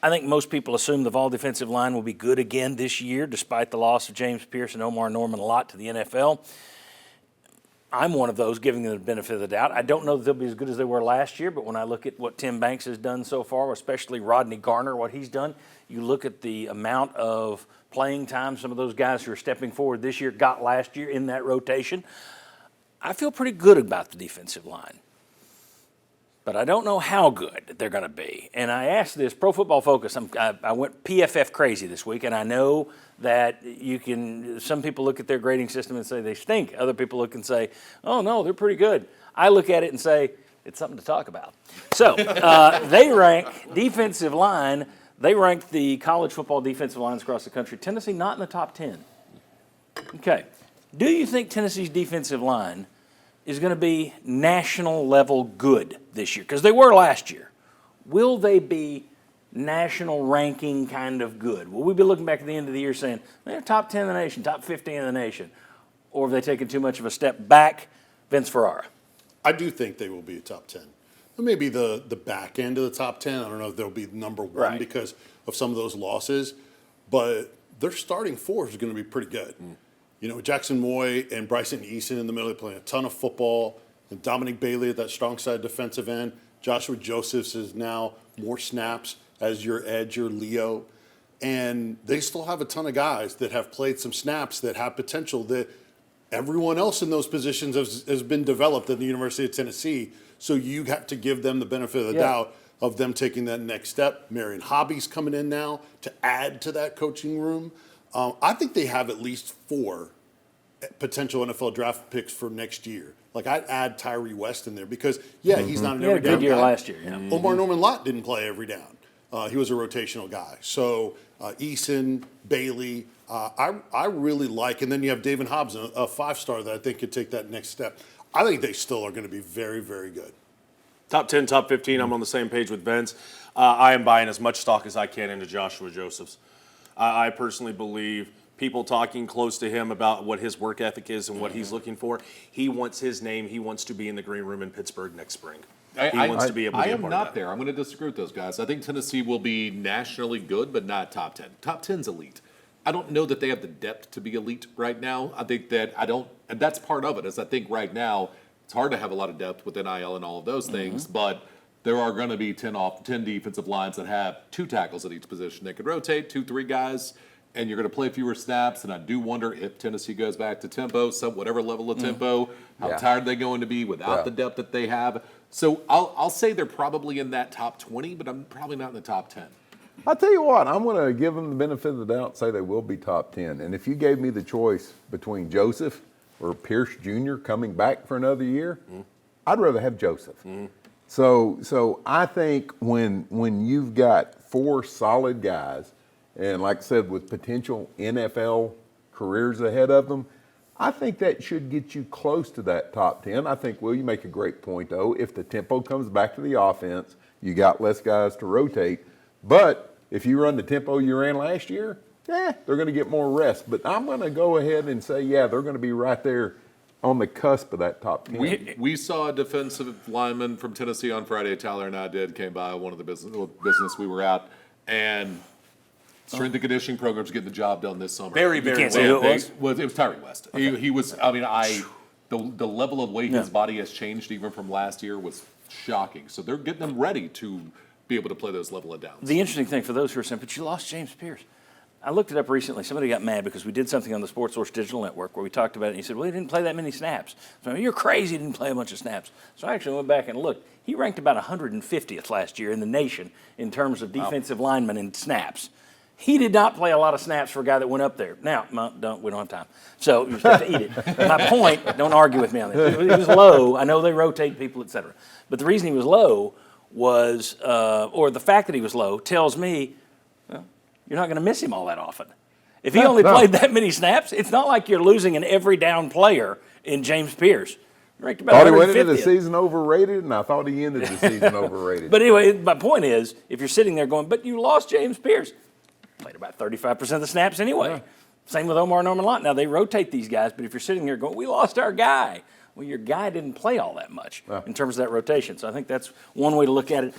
I think most people assume the Vol defensive line will be good again this year, despite the loss of James Pearce and Omari Norman-Lott to the NFL. I'm one of those giving them the benefit of the doubt. I don't know that they'll be as good as they were last year, but when I look at what Tim Banks has done so far, especially Rodney Garner, what he's done, you look at the amount of playing time some of those guys who are stepping forward this year got last year in that rotation. I feel pretty good about the defensive line. But I don't know how good they're going to be. And I asked this, Pro Football Focus, I went PFF crazy this week, and I know that some people look at their grading system and say they stink. Other people look and say, oh, no, they're pretty good. I look at it and say, it's something to talk about. So they rank defensive line, they rank the college football defensive lines across the country. Tennessee not in the top 10. Okay. Do you think Tennessee's defensive line is going to be national level good this year? Because they were last year. Will they be national ranking kind of good? Will we be looking back at the end of the year saying, they're top 10 in the nation, top 15 in the nation? Or have they taken too much of a step back? Vince Ferrara. I do think they will be a top 10. Maybe the back end of the top 10. I don't know if they'll be number one because of some of those losses. But their starting four is going to be pretty good. You know, Jackson Moy and Bryson Eason in the middle, they're playing a ton of football. And Dominic Bailey at that strong side defensive end. Joshua Josephs is now more snaps as your edge, your Leo. And they still have a ton of guys that have played some snaps that have potential that everyone else in those positions has been developed at the University of Tennessee. So you have to give them the benefit of the doubt of them taking that next step. Marion Hobby's coming in now to add to that coaching room. I think they have at least 4 potential NFL draft picks for next year. Like, I'd add Tyre West in there because, he's not an every down good year guy. last year. Yeah. Omari Norman-Lott didn't play every down. He was a rotational guy. So Eason, Bailey, I really like. And then you have David Hobbs, a 5-star that I think could take that next step. I think they still are going to be very, very good. Top 10, top 15, I'm on the same page with Vince. I am buying as much stock as I can into Joshua Josephs. I personally believe people talking close to him about what his work ethic is and what he's looking for. He wants his name. He wants to be in the green room in Pittsburgh next spring. He wants to be able to be a part of that. I am not there. I'm going to disagree with those guys. I think Tennessee will be nationally good, but not top 10. Top 10's elite. I don't know that they have the depth to be elite right now. I think that and that's part of it, is I think right now it's hard to have a lot of depth with NIL and all of those things, but there are going to be 10 defensive lines that have 2 tackles at each position. They could rotate 2-3 guys, and you're going to play fewer snaps. And I do wonder if Tennessee goes back to tempo, whatever level of tempo, how tired they're going to be without the depth that they have. So I'll say they're probably in that top 20, but I'm probably not in the top 10. I'll tell you what, I'm going to give them the benefit of the doubt and say they will be top 10. And if you gave me the choice between Joseph or Pearce Jr. coming back for another year, I'd rather have Joseph. So I think when you've got 4 solid guys, and like I said, with potential NFL careers ahead of them, I think that should get you close to that top 10. I think, you make a great point, though. If the tempo comes back to the offense, you got less guys to rotate. But if you run the tempo you ran last year, they're going to get more rest. But I'm going to go ahead and say, they're going to be right there on the cusp of that top 10. We saw a defensive lineman from Tennessee on Friday. Tyler and I came by one of the business we were at, and strength and conditioning programs getting the job done this summer. Very, very can't say who it was? It was Tyre West. Okay. He was. I mean, the level of weight his body has changed even from last year was shocking. So they're getting them ready to be able to play those level of downs. The interesting thing for those who are saying, but you lost James Pearce. I looked it up recently. Somebody got mad because we did something on the Sports Source Digital Network where we talked about it, and he said, he didn't play that many snaps. So you're crazy, he didn't play a bunch of snaps. So I actually went back and looked. He ranked about 150th last year in the nation in terms of defensive linemen in snaps. He did not play a lot of snaps for a guy that went up there. Now, we don't have time. So you just have to eat it. My point, don't argue with me on this. He was low. I know they rotate people, et cetera. But the reason he was low was, or the fact that he was low tells me, you're not going to miss him all that often. If he only played that many snaps, it's not like you're losing an every down player in James Pearce. Ranked about thought he went into the 150th. Season overrated, and I thought he ended the season overrated. But anyway, my point is, if you're sitting there going, but you lost James Pearce, played about 35% of the snaps anyway. Yeah. Same with Omari Norman-Lott. Now, they rotate these guys, but if you're sitting there going, we lost our guy, well, your guy didn't play all that much in terms of that rotation. So I think that's one way to look at it.